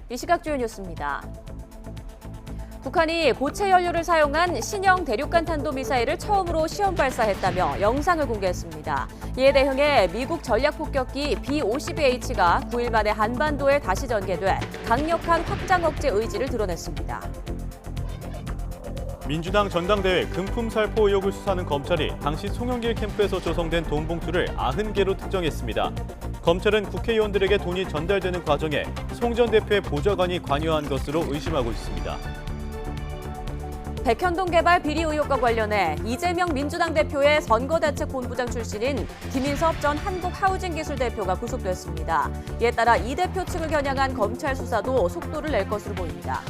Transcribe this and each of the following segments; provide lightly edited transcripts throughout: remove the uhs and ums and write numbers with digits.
이 시각 주요 뉴스입니다. 북한이 고체 연료를 사용한 신형 대륙간 탄도미사일을 처음으로 시험 발사했다며 영상을 공개했습니다. 이에 대응해 미국 전략폭격기 B-52H가 9일 만에 한반도에 다시 전개돼 강력한 확장 억제 의지를 드러냈습니다. 민주당 전당대회 금품 살포 의혹을 수사하는 검찰이 당시 송영길 캠프에서 조성된 돈 봉투를 90개로 특정했습니다. 검찰은 국회의원들에게 돈이 전달되는 과정에 송 전 대표의 보좌관이 관여한 것으로 의심하고 있습니다. 백현동 개발 비리 의혹과 관련해 이재명 민주당 대표의 선거대책본부장 출신인 김인섭 전 한국하우징기술 대표가 구속됐습니다. 이에 따라 이 대표 측을 겨냥한 검찰 수사도 속도를 낼 것으로 보입니다.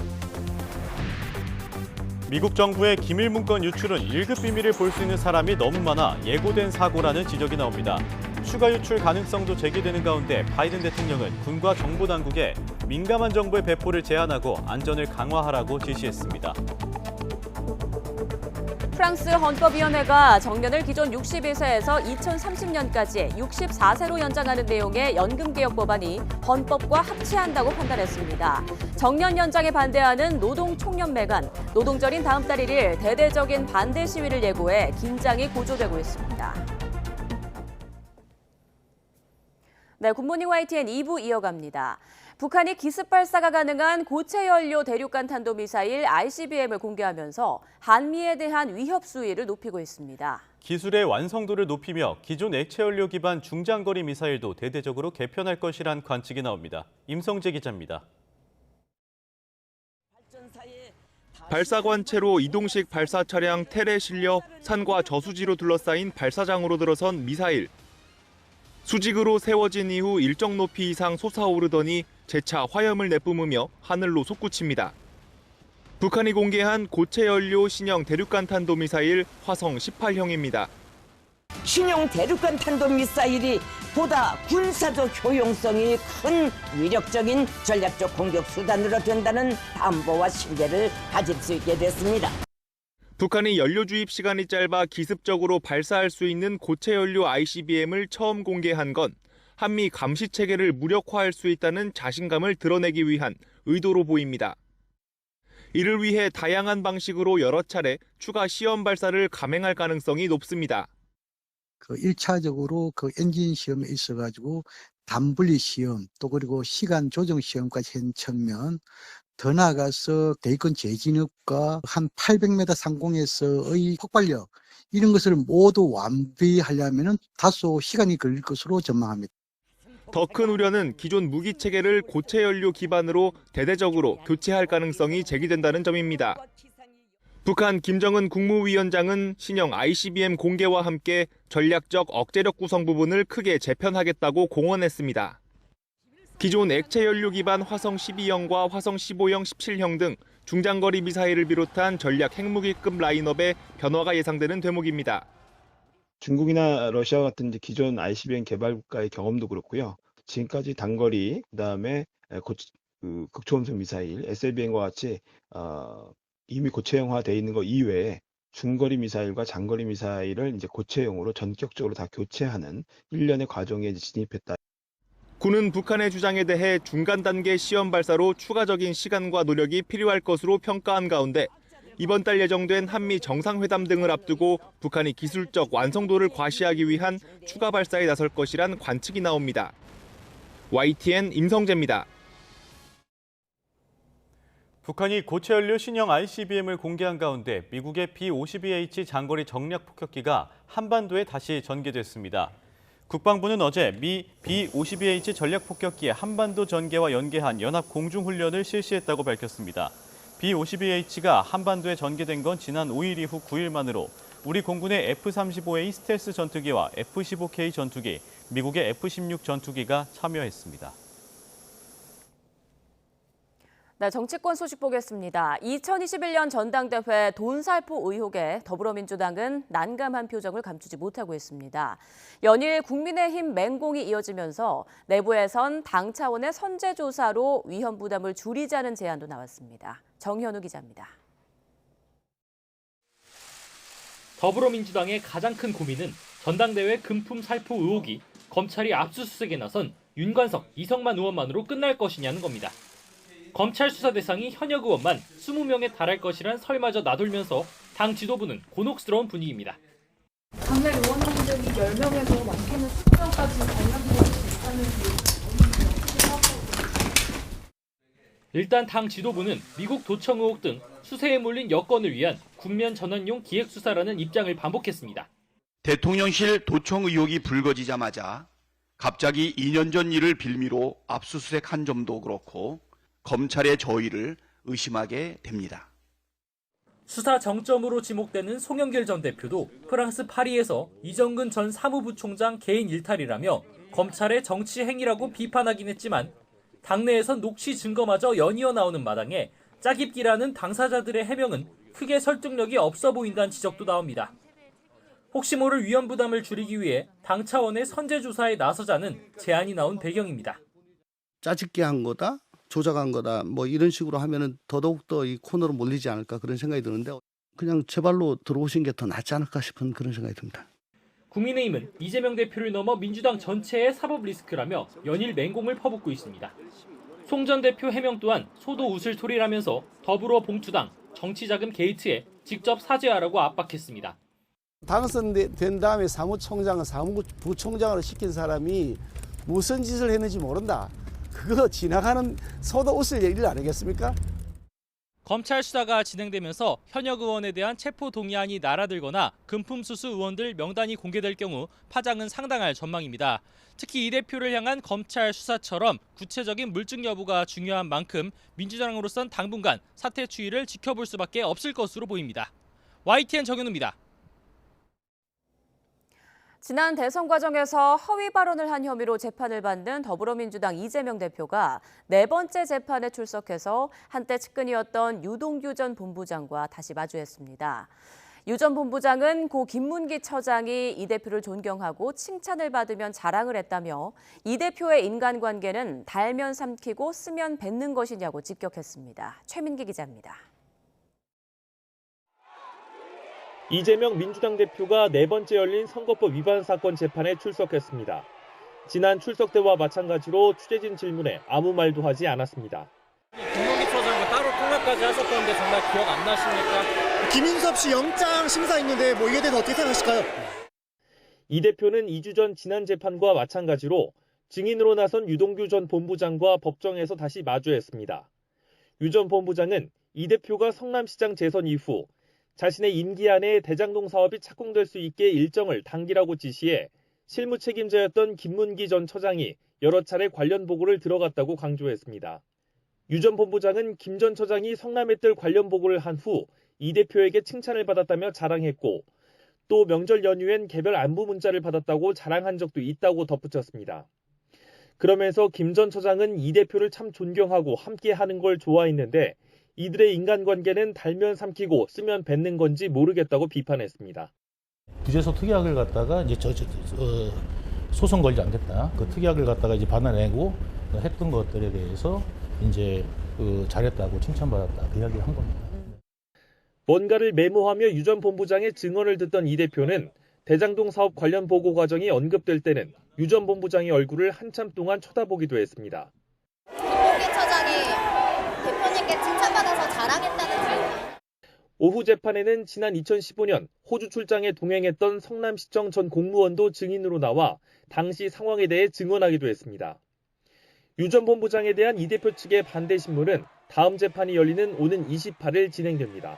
미국 정부의 기밀 문건 유출은 1급 비밀을 볼 수 있는 사람이 너무 많아 예고된 사고라는 지적이 나옵니다. 추가 유출 가능성도 제기되는 가운데 바이든 대통령은 군과 정보 당국에 민감한 정보의 배포를 제한하고 안전을 강화하라고 지시했습니다. 프랑스 헌법위원회가 정년을 기존 61세에서 2030년까지 64세로 연장하는 내용의 연금개혁 법안이 헌법과 합치한다고 판단했습니다. 정년 연장에 반대하는 노동총연맹은 노동절인 다음 달 1일 대대적인 반대 시위를 예고해 긴장이 고조되고 있습니다. 네, 굿모닝 YTN 2부 이어갑니다. 북한이 기습 발사가 가능한 고체 연료 대륙간 탄도미사일 ICBM을 공개하면서 한미에 대한 위협 수위를 높이고 있습니다. 기술의 완성도를 높이며 기존 액체 연료 기반 중장거리 미사일도 대대적으로 개편할 것이란 관측이 나옵니다. 임성재 기자입니다. 발사관체로 이동식 발사 차량 텔에 실려 산과 저수지로 둘러싸인 발사장으로 들어선 미사일. 수직으로 세워진 이후 일정 높이 이상 솟아오르더니 재차 화염을 내뿜으며 하늘로 솟구칩니다. 북한이 공개한 고체 연료 신형 대륙간 탄도미사일 화성 18형입니다. 신형 대륙간 탄도미사일이 보다 군사적 효용성이 큰 위력적인 전략적 공격 수단으로 된다는 담보와 신뢰를 가질 수 있게 됐습니다. 북한이 연료 주입 시간이 짧아 기습적으로 발사할 수 있는 고체 연료 ICBM을 처음 공개한 건 한미 감시 체계를 무력화할 수 있다는 자신감을 드러내기 위한 의도로 보입니다. 이를 위해 다양한 방식으로 여러 차례 추가 시험 발사를 감행할 가능성이 높습니다. 1차적으로 엔진 시험에 있어가지고 단분리 시험 또 그리고 시간 조정 시험까지 한 측면, 더 나아가서 대기권 재진입과 한 800m 상공에서의 폭발력 이런 것을 모두 완비하려면 다소 시간이 걸릴 것으로 전망합니다. 더 큰 우려는 기존 무기 체계를 고체 연료 기반으로 대대적으로 교체할 가능성이 제기된다는 점입니다. 북한 김정은 국무위원장은 신형 ICBM 공개와 함께 전략적 억제력 구성 부분을 크게 재편하겠다고 공언했습니다. 기존 액체 연료 기반 화성 12형과 화성 15형, 17형 등 중장거리 미사일을 비롯한 전략 핵무기급 라인업에 변화가 예상되는 대목입니다. 중국이나 러시아 같은 이제 기존 ICBM 개발 국가의 경험도 그렇고요. 지금까지 단거리, 그다음에 극초음속 미사일, SLBM과 같이 이미 고체형화되어 있는 것 이외에 중거리 미사일과 장거리 미사일을 이제 고체형으로 전격적으로 다 교체하는 일련의 과정에 진입했다. 군은 북한의 주장에 대해 중간 단계 시험 발사로 추가적인 시간과 노력이 필요할 것으로 평가한 가운데 이번 달 예정된 한미 정상회담 등을 앞두고 북한이 기술적 완성도를 과시하기 위한 추가 발사에 나설 것이란 관측이 나옵니다. YTN 임성재입니다. 북한이 고체 연료 신형 ICBM을 공개한 가운데 미국의 B-52H 장거리 정략 폭격기가 한반도에 다시 전개됐습니다. 국방부는 어제 미 B-52H 전략 폭격기의 한반도 전개와 연계한 연합 공중훈련을 실시했다고 밝혔습니다. B-52H가 한반도에 전개된 건 지난 5일 이후 9일 만으로 우리 공군의 F-35A 스텔스 전투기와 F-15K 전투기, 미국의 F-16 전투기가 참여했습니다. 네, 정치권 소식 보겠습니다. 2021년 전당대회 돈살포 의혹에 더불어민주당은 난감한 표정을 감추지 못하고 있습니다. 연일 국민의힘 맹공이 이어지면서 내부에선 당 차원의 선제조사로 위험 부담을 줄이자는 제안도 나왔습니다. 정현우 기자입니다. 더불어민주당의 가장 큰 고민은 전당대회 금품 살포 의혹이 검찰이 압수수색에 나선 윤관석, 이성만 의원만으로 끝날 것이냐는 겁니다. 검찰 수사 대상이 현역 의원만 20명에 달할 것이란 설마저 나돌면서 당 지도부는 곤혹스러운 분위기입니다. 당내 의원님들이 10명에서 많게는 20명까지 관련될 수 있다는 일단 당 지도부는 미국 도청 의혹 등 수세에 몰린 여권을 위한 국면 전환용 기획수사라는 입장을 반복했습니다. 대통령실 도청 의혹이 불거지자마자 갑자기 2년 전 일을 빌미로 압수수색한 점도 그렇고 검찰의 저의를 의심하게 됩니다. 수사 정점으로 지목되는 송영길 전 대표도 프랑스 파리에서 이정근 전 사무부총장 개인 일탈이라며 검찰의 정치 행위라고 비판하긴 했지만 당내에선 녹취 증거마저 연이어 나오는 마당에 짜깁기라는 당사자들의 해명은 크게 설득력이 없어 보인다는 지적도 나옵니다. 혹시 모를 위험 부담을 줄이기 위해 당 차원의 선제 조사에 나서자는 제안이 나온 배경입니다. 짜집기 한 거다, 조작한 거다, 뭐 이런 식으로 하면은 더더욱더 이 코너로 몰리지 않을까 그런 생각이 드는데 그냥 제 발로 들어오신 게 더 낫지 않을까 싶은 그런 생각이 듭니다. 국민의힘은 이재명 대표를 넘어 민주당 전체의 사법 리스크라며 연일 맹공을 퍼붓고 있습니다. 송 전 대표 해명 또한 소도 웃을 소리라면서 더불어 봉투당 정치자금 게이트에 직접 사죄하라고 압박했습니다. 당선된 다음에 사무총장을 사무부총장으로 시킨 사람이 무슨 짓을 했는지 모른다. 그거 지나가는 소도 웃을 일 아니겠습니까? 검찰 수사가 진행되면서 현역 의원에 대한 체포 동의안이 날아들거나 금품수수 의원들 명단이 공개될 경우 파장은 상당할 전망입니다. 특히 이 대표를 향한 검찰 수사처럼 구체적인 물증 여부가 중요한 만큼 민주당으로선 당분간 사태 추이를 지켜볼 수밖에 없을 것으로 보입니다. YTN 정현우입니다. 지난 대선 과정에서 허위 발언을 한 혐의로 재판을 받는 더불어민주당 이재명 대표가 네 번째 재판에 출석해서 한때 측근이었던 유동규 전 본부장과 다시 마주했습니다. 유 전 본부장은 고 김문기 처장이 이 대표를 존경하고 칭찬을 받으면 자랑을 했다며 이 대표의 인간관계는 달면 삼키고 쓰면 뱉는 것이냐고 직격했습니다. 최민기 기자입니다. 이재명 민주당 대표가 네 번째 열린 선거법 위반 사건 재판에 출석했습니다. 지난 출석 때와 마찬가지로 취재진 질문에 아무 말도 하지 않았습니다. 김문기 처장과 따로 통화까지 하셨던데 정말 기억 안 나십니까? 김인섭 씨 영장 심사 있는데 이에 대해서 어떻게 생각하실까요? 이 대표는 2주 전 지난 재판과 마찬가지로 증인으로 나선 유동규 전 본부장과 법정에서 다시 마주했습니다. 유 전 본부장은 이 대표가 성남시장 재선 이후 자신의 임기 안에 대장동 사업이 착공될 수 있게 일정을 당기라고 지시해 실무 책임자였던 김문기 전 처장이 여러 차례 관련 보고를 들어갔다고 강조했습니다. 유 전 본부장은 김 전 처장이 성남에 뜰 관련 보고를 한 후 이 대표에게 칭찬을 받았다며 자랑했고 또 명절 연휴엔 개별 안부 문자를 받았다고 자랑한 적도 있다고 덧붙였습니다. 그러면서 김 전 처장은 이 대표를 참 존경하고 함께 하는 걸 좋아했는데 이들의 인간관계는 달면 삼키고 쓰면 뱉는 건지 모르겠다고 비판했습니다. 유재소 특약을 갖다가 이제 소송 걸지 않겠다. 그 특약을 갖다가 이제 받아내고 했던 것들에 대해서 이제 잘했다고 칭찬받았다. 그 이야기를 한 겁니다. 뭔가를 메모하며 유 전 본부장의 증언을 듣던 이 대표는 대장동 사업 관련 보고 과정이 언급될 때는 유 전 본부장의 얼굴을 한참 동안 쳐다보기도 했습니다. 김문기 처장이 대표님께 칭찬받아서 자랑했다는 질문. 오후 재판에는 지난 2015년 호주 출장에 동행했던 성남시청 전 공무원도 증인으로 나와 당시 상황에 대해 증언하기도 했습니다. 유 전 본부장에 대한 이 대표 측의 반대 신문은 다음 재판이 열리는 오는 28일 진행됩니다.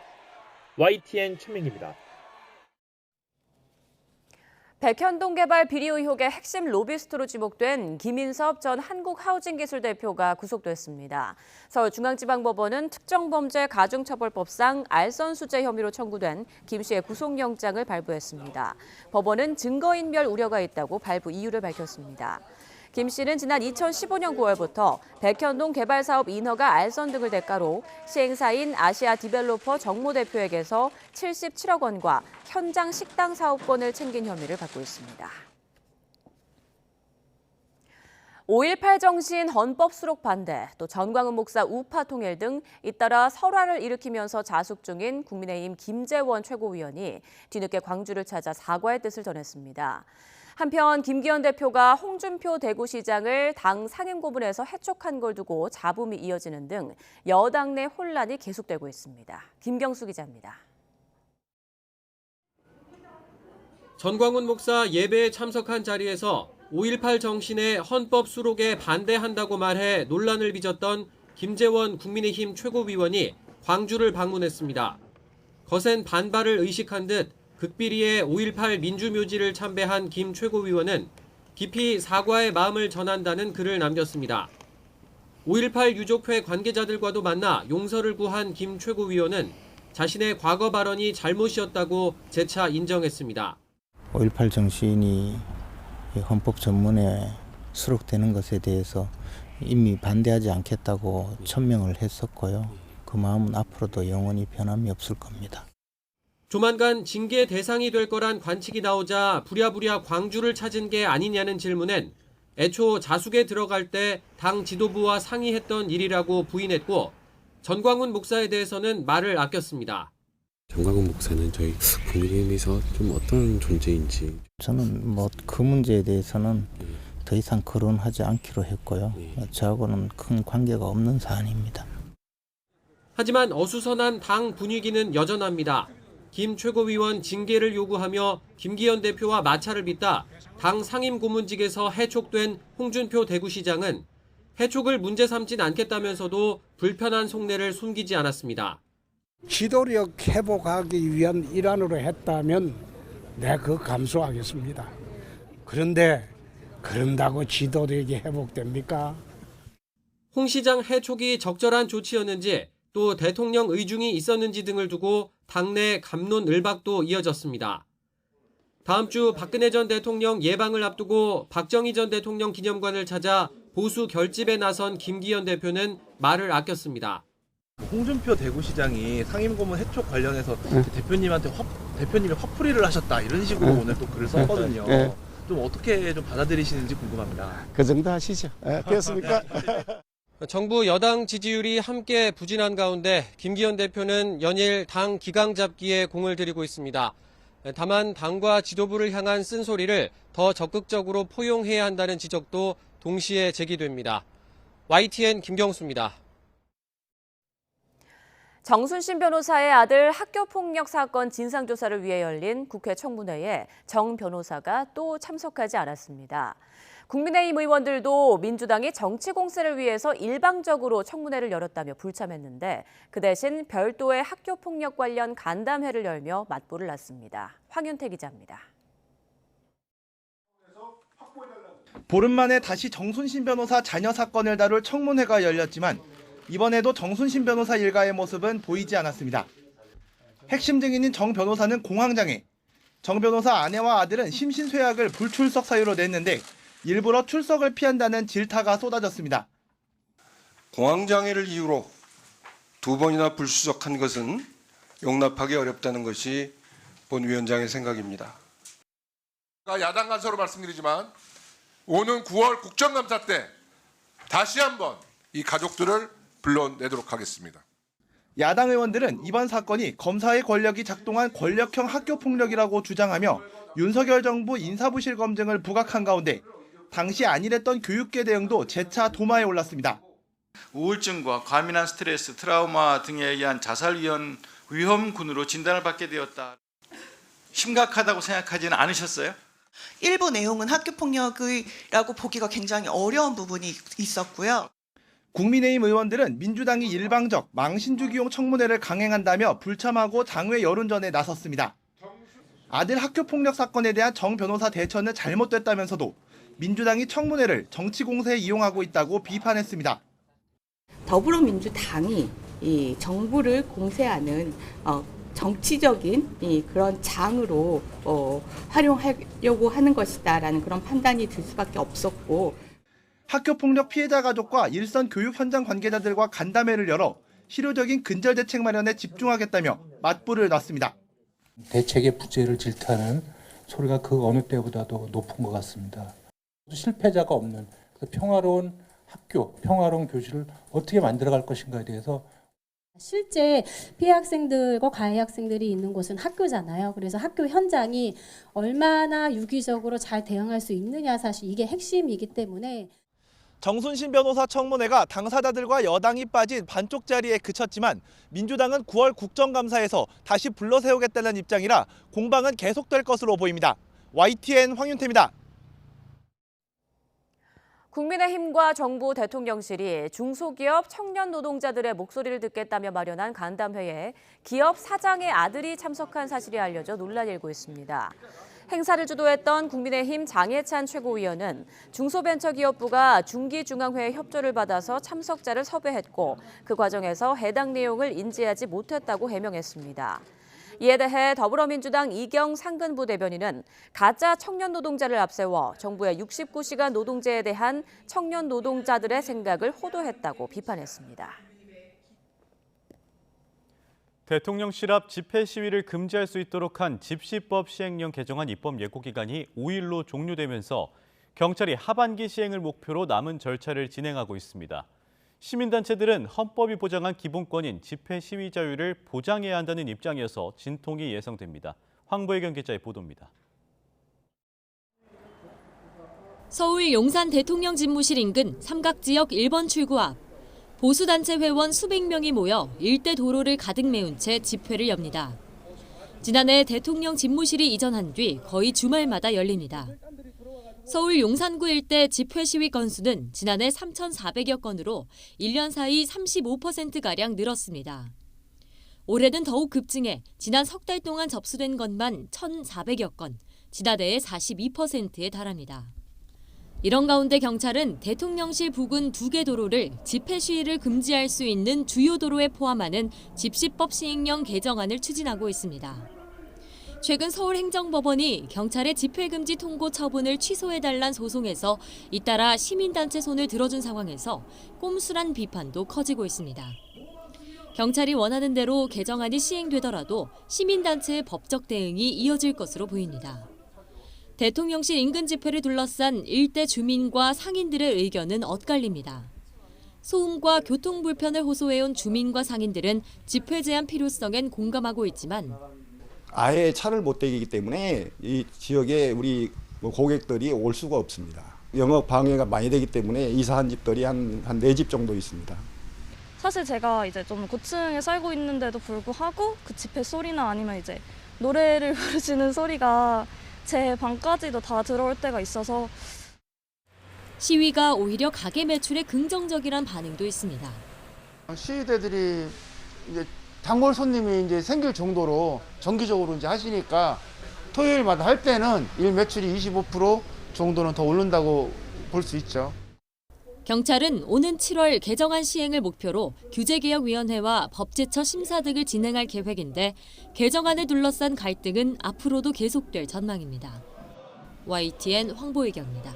YTN 최민기입니다. 백현동 개발 비리 의혹의 핵심 로비스트로 지목된 김인섭 전 한국하우징기술 대표가 구속됐습니다. 서울중앙지방법원은 특정범죄 가중처벌법상 알선수재 혐의로 청구된 김 씨의 구속영장을 발부했습니다. 법원은 증거인멸 우려가 있다고 발부 이유를 밝혔습니다. 김 씨는 지난 2015년 9월부터 백현동 개발사업 인허가 알선 등을 대가로 시행사인 아시아 디벨로퍼 정모 대표에게서 77억 원과 현장 식당 사업권을 챙긴 혐의를 받고 있습니다. 5.18 정신 헌법 수록 반대, 또 전광훈 목사 우파 통일 등 잇따라 설화를 일으키면서 자숙 중인 국민의힘 김재원 최고위원이 뒤늦게 광주를 찾아 사과의 뜻을 전했습니다. 한편 김기현 대표가 홍준표 대구시장을 당 상임고문에서 해촉한 걸 두고 잡음이 이어지는 등 여당 내 혼란이 계속되고 있습니다. 김경수 기자입니다. 전광훈 목사 예배에 참석한 자리에서 5.18 정신의 헌법 수록에 반대한다고 말해 논란을 빚었던 김재원 국민의힘 최고위원이 광주를 방문했습니다. 거센 반발을 의식한 듯 극비리의 5.18 민주묘지를 참배한 김 최고위원은 깊이 사과의 마음을 전한다는 글을 남겼습니다. 5.18 유족회 관계자들과도 만나 용서를 구한 김 최고위원은 자신의 과거 발언이 잘못이었다고 재차 인정했습니다. 5.18 정신이 헌법 전문에 수록되는 것에 대해서 이미 반대하지 않겠다고 천명을 했었고요. 그 마음은 앞으로도 영원히 변함이 없을 겁니다. 조만간 징계 대상이 될 거란 관측이 나오자 부랴부랴 광주를 찾은 게 아니냐는 질문엔 애초 자숙에 들어갈 때 당 지도부와 상의했던 일이라고 부인했고 전광훈 목사에 대해서는 말을 아꼈습니다. 전광훈 목사는 저희 국민의힘에서 좀 어떤 존재인지 저는 그 문제에 대해서는 더 이상 거론하지 않기로 했고요. 저하고는 큰 관계가 없는 사안입니다. 하지만 어수선한 당 분위기는 여전합니다. 김 최고위원 징계를 요구하며 김기현 대표와 마찰을 빚다 당 상임고문직에서 해촉된 홍준표 대구시장은 해촉을 문제 삼진 않겠다면서도 불편한 속내를 숨기지 않았습니다. 지도력 회복하기 위한 일환으로 했다면 내가 그거 감수하겠습니다. 그런데 그런다고 지도력이 회복됩니까? 홍 시장 해촉이 적절한 조치였는지 또 대통령 의중이 있었는지 등을 두고 당내 갑론을박도 이어졌습니다. 다음 주 박근혜 전 대통령 예방을 앞두고 박정희 전 대통령 기념관을 찾아 보수 결집에 나선 김기현 대표는 말을 아꼈습니다. 홍준표 대구시장이 상임고문 해촉 관련해서 대표님한테 대표님이 화풀이를 하셨다 이런 식으로 오늘 또 글을 썼거든요. 좀 어떻게 좀 받아들이시는지 궁금합니다. 그 정도 하시죠. 됐습니까? 정부 여당 지지율이 함께 부진한 가운데 김기현 대표는 연일 당 기강 잡기에 공을 들이고 있습니다. 다만 당과 지도부를 향한 쓴소리를 더 적극적으로 포용해야 한다는 지적도 동시에 제기됩니다. YTN 김경수입니다. 정순신 변호사의 아들 학교폭력 사건 진상조사를 위해 열린 국회 청문회에 정 변호사가 또 참석하지 않았습니다. 국민의힘 의원들도 민주당이 정치 공세를 위해서 일방적으로 청문회를 열었다며 불참했는데 그 대신 별도의 학교폭력 관련 간담회를 열며 맞불을 놨습니다. 황윤태 기자입니다. 보름 만에 다시 정순신 변호사 자녀 사건을 다룰 청문회가 열렸지만 이번에도 정순신 변호사 일가의 모습은 보이지 않았습니다. 핵심 증인인 정 변호사는 공황장애, 정 변호사 아내와 아들은 심신쇠약을 불출석 사유로 냈는데 일부러 출석을 피한다는 질타가 쏟아졌습니다. 공황장애를 이유로 2번이나 불출석한 것은 용납하기 어렵다는 것이 본 위원장의 생각입니다. 야당 간사로 말씀드리지만 오는 9월 국정감사 때 다시 한번 이 가족들을 불러내도록 하겠습니다. 야당 의원들은 이번 사건이 검사의 권력이 작동한 권력형 학교폭력이라고 주장하며 윤석열 정부 인사부실 검증을 부각한 가운데 당시 안일했던 교육계 대응도 재차 도마에 올랐습니다. 우울증과 과민한 스트레스, 트라우마 등에 의한 자살 위험군으로 진단을 받게 되었다. 심각하다고 생각하지는 않으셨어요? 일부 내용은 학교폭력이라고 보기가 굉장히 어려운 부분이 있었고요. 국민의힘 의원들은 민주당이 일방적 망신주기용 청문회를 강행한다며 불참하고 장외 여론전에 나섰습니다. 아들 학교폭력 사건에 대한 정 변호사 대처는 잘못됐다면서도 민주당이 청문회를 정치 공세에 이용하고 있다고 비판했습니다. 더불어민주당이 이 정부를 공세하는 정치적인 그런 장으로 활용하려고 하는 것이다라는 그런 판단이 들 수밖에 없었고, 학교폭력 피해자 가족과 일선 교육 현장 관계자들과 간담회를 열어 실효적인 근절 대책 마련에 집중하겠다며 맞불을 놨습니다. 대책의 부재를 질타하는 소리가 그 어느 때보다도 높은 것 같습니다. 실패자가 없는 평화로운 학교, 평화로운 교실을 어떻게 만들어갈 것인가에 대해서 실제 피해 학생들과 가해 학생들이 있는 곳은 학교잖아요. 그래서 학교 현장이 얼마나 유기적으로 잘 대응할 수 있느냐, 사실 이게 핵심이기 때문에. 정순신 변호사 청문회가 당사자들과 여당이 빠진 반쪽 자리에 그쳤지만 민주당은 9월 국정감사에서 다시 불러세우겠다는 입장이라 공방은 계속될 것으로 보입니다. YTN 황윤태입니다. 국민의힘과 정부 대통령실이 중소기업 청년 노동자들의 목소리를 듣겠다며 마련한 간담회에 기업 사장의 아들이 참석한 사실이 알려져 논란이 일고 있습니다. 행사를 주도했던 국민의힘 장해찬 최고위원은 중소벤처기업부가 중기중앙회의 협조를 받아서 참석자를 섭외했고 그 과정에서 해당 내용을 인지하지 못했다고 해명했습니다. 이에 대해 더불어민주당 이경 상근부 대변인은 가짜 청년 노동자를 앞세워 정부의 69시간 노동제에 대한 청년 노동자들의 생각을 호도했다고 비판했습니다. 대통령실 앞 집회 시위를 금지할 수 있도록 한 집시법 시행령 개정안 입법 예고기간이 5일로 종료되면서 경찰이 하반기 시행을 목표로 남은 절차를 진행하고 있습니다. 시민단체들은 헌법이 보장한 기본권인 집회 시위 자유를 보장해야 한다는 입장이어서 진통이 예상됩니다. 황보혜경 기자의 보도입니다. 서울 용산 대통령 집무실 인근 삼각지역 1번 출구 앞. 보수단체 회원 수백 명이 모여 일대 도로를 가득 메운 채 집회를 엽니다. 지난해 대통령 집무실이 이전한 뒤 거의 주말마다 열립니다. 서울 용산구 일대 집회 시위 건수는 지난해 3,400여 건으로 1년 사이 35%가량 늘었습니다. 올해는 더욱 급증해 지난 석 달 동안 접수된 것만 1,400여 건, 지난해의 42%에 달합니다. 이런 가운데 경찰은 대통령실 부근 2개 도로를 집회 시위를 금지할 수 있는 주요 도로에 포함하는 집시법 시행령 개정안을 추진하고 있습니다. 최근 서울행정법원이 경찰의 집회금지 통고 처분을 취소해달란 소송에서 잇따라 시민단체 손을 들어준 상황에서 꼼수란 비판도 커지고 있습니다. 경찰이 원하는 대로 개정안이 시행되더라도 시민단체의 법적 대응이 이어질 것으로 보입니다. 대통령실 인근 집회를 둘러싼 일대 주민과 상인들의 의견은 엇갈립니다. 소음과 교통 불편을 호소해온 주민과 상인들은 집회 제한 필요성엔 공감하고 있지만 아예 차를 못 대기 때문에 이 지역에 우리 고객들이 올 수가 없습니다. 영업 방해가 많이 되기 때문에 이사한 집들이 한 4집 정도 있습니다. 사실 제가 이제 좀 고층에 살고 있는데도 불구하고 그 집회 소리나 아니면 이제 노래를 부르시는 소리가 제 방까지도 다 들어올 때가 있어서 시위가 오히려 가게 매출에 긍정적이란 반응도 있습니다. 시위대들이 이제 단골 손님이 이제 생길 정도로 정기적으로 이제 하시니까 토요일마다 할 때는 일 매출이 25% 정도는 더 오른다고 볼 수 있죠. 경찰은 오는 7월 개정안 시행을 목표로 규제개혁위원회와 법제처 심사 등을 진행할 계획인데 개정안을 둘러싼 갈등은 앞으로도 계속될 전망입니다. YTN 황보혜경입니다.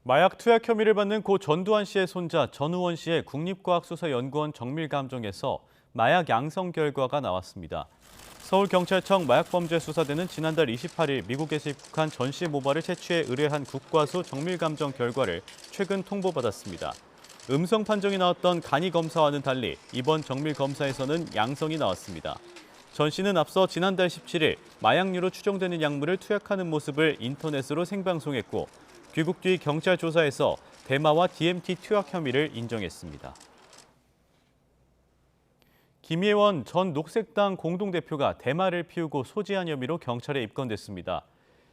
마약 투약 혐의를 받는 고 전두환 씨의 손자 전우원 씨의 국립과학수사연구원 정밀감정에서 마약 양성 결과가 나왔습니다. 서울경찰청 마약범죄수사대는 지난달 28일 미국에서 입국한 전 씨의 모발을 채취해 의뢰한 국과수 정밀감정 결과를 최근 통보받았습니다. 음성 판정이 나왔던 간이 검사와는 달리 이번 정밀검사에서는 양성이 나왔습니다. 전 씨는 앞서 지난달 17일 마약류로 추정되는 약물을 투약하는 모습을 인터넷으로 생방송했고 귀국 뒤 경찰 조사에서 대마와 DMT 투약 혐의를 인정했습니다. 김예원 전 녹색당 공동대표가 대마를 피우고 소지한 혐의로 경찰에 입건됐습니다.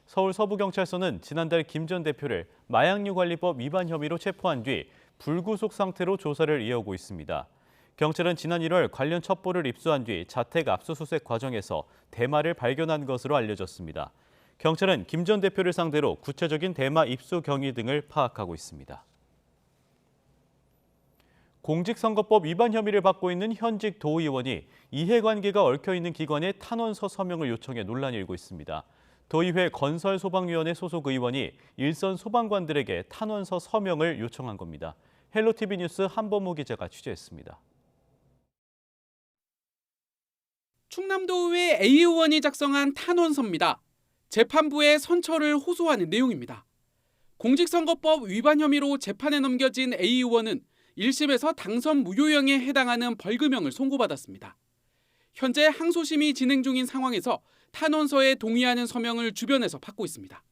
서울 서부경찰서는 지난달 김 전 대표를 마약류관리법 위반 혐의로 체포한 뒤 불구속 상태로 조사를 이어오고 있습니다. 경찰은 지난 1월 관련 첩보를 입수한 뒤 자택 압수수색 과정에서 대마를 발견한 것으로 알려졌습니다. 경찰은 김 전 대표를 상대로 구체적인 대마 입수 경위 등을 파악하고 있습니다. 공직선거법 위반 혐의를 받고 있는 현직 도의원이 이해관계가 얽혀있는 기관에 탄원서 서명을 요청해 논란이 일고 있습니다. 도의회 건설소방위원회 소속 의원이 일선 소방관들에게 탄원서 서명을 요청한 겁니다. 헬로티비 뉴스 한범호 기자가 취재했습니다. 충남도의회 A 의원이 작성한 탄원서입니다. 재판부에 선처를 호소하는 내용입니다. 공직선거법 위반 혐의로 재판에 넘겨진 A 의원은 1심에서 당선 무효형에 해당하는 벌금형을 선고받았습니다. 현재 항소심이 진행 중인 상황에서 탄원서에 동의하는 서명을 주변에서 받고 있습니다.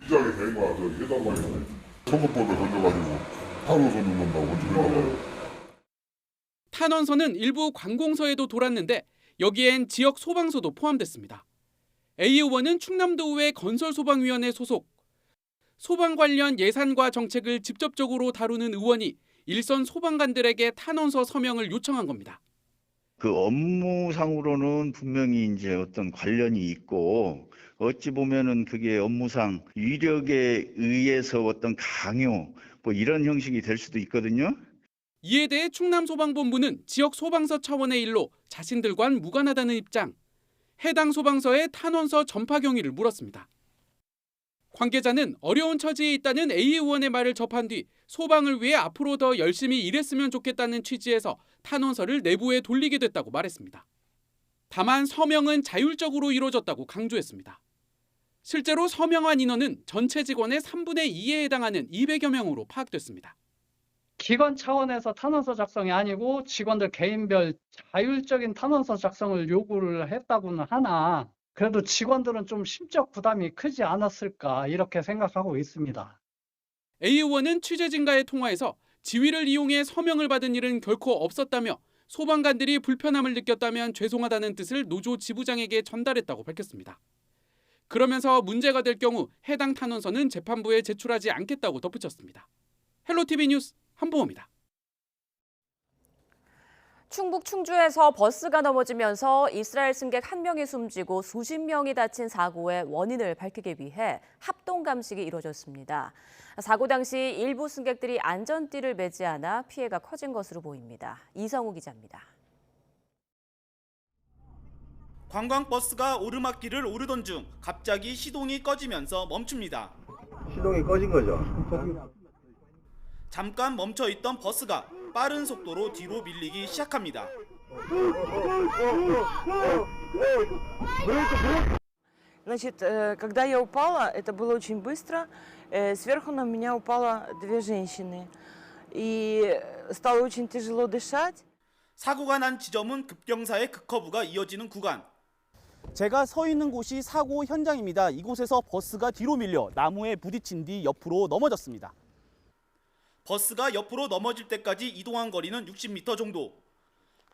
시작이 된 거야. 해당관이네. 선거법에 걸려가지고 탄원서 넣는다고 해달라고. 탄원서는 일부 관공서에도 돌았는데 여기엔 지역 소방서도 포함됐습니다. A 의원은 충남도의회 건설소방위원회 소속. 소방 관련 예산과 정책을 직접적으로 다루는 의원이 일선 소방관들에게 탄원서 서명을 요청한 겁니다. 그 업무상으로는 분명히 이제 어떤 관련이 있고 어찌 보면은 그게 업무상 위력에 의해서 어떤 강요 뭐 이런 형식이 될 수도 있거든요. 이에 대해 충남소방본부는 지역 소방서 차원의 일로 자신들과는 무관하다는 입장. 해당 소방서의 탄원서 전파 경위를 물었습니다. 관계자는 어려운 처지에 있다는 A 의원의 말을 접한 뒤 소방을 위해 앞으로 더 열심히 일했으면 좋겠다는 취지에서 탄원서를 내부에 돌리게 됐다고 말했습니다. 다만 서명은 자율적으로 이루어졌다고 강조했습니다. 실제로 서명한 인원은 전체 직원의 3분의 2에 해당하는 200여 명으로 파악됐습니다. 기관 차원에서 탄원서 작성이 아니고 직원들 개인별 자율적인 탄원서 작성을 요구를 했다고는 하나 그래도 직원들은 좀 심적 부담이 크지 않았을까 이렇게 생각하고 있습니다. A 의원은 취재진과의 통화에서 지위를 이용해 서명을 받은 일은 결코 없었다며 소방관들이 불편함을 느꼈다면 죄송하다는 뜻을 노조 지부장에게 전달했다고 밝혔습니다. 그러면서 문제가 될 경우 해당 탄원서는 재판부에 제출하지 않겠다고 덧붙였습니다. 헬로티비 뉴스 한보호입니다. 충북 충주에서 버스가 넘어지면서 이스라엘 승객 1명이 숨지고 수십 명이 다친 사고의 원인을 밝히기 위해 합동 감식이 이루어졌습니다. 사고 당시 일부 승객들이 안전띠를 매지 않아 피해가 커진 것으로 보입니다. 이성우 기자입니다. 관광버스가 오르막길을 오르던 중 갑자기 시동이 꺼지면서 멈춥니다. 시동이 꺼진 거죠? 잠깐 멈춰 있던 버스가 빠른 속도로 뒤로 밀리기 시작합니다. Значит, когда я упала, это было очень быстро. Сверху на меня упало две женщины. И стало очень тяжело дышать. 사고가 난 지점은 급경사의 급커브가 이어지는 구간. 제가 서 있는 곳이 사고 현장입니다. 이곳에서 버스가 뒤로 밀려 나무에 부딪힌 뒤 옆으로 넘어졌습니다. 버스가 옆으로 넘어질 때까지 이동한 거리는 60m 정도.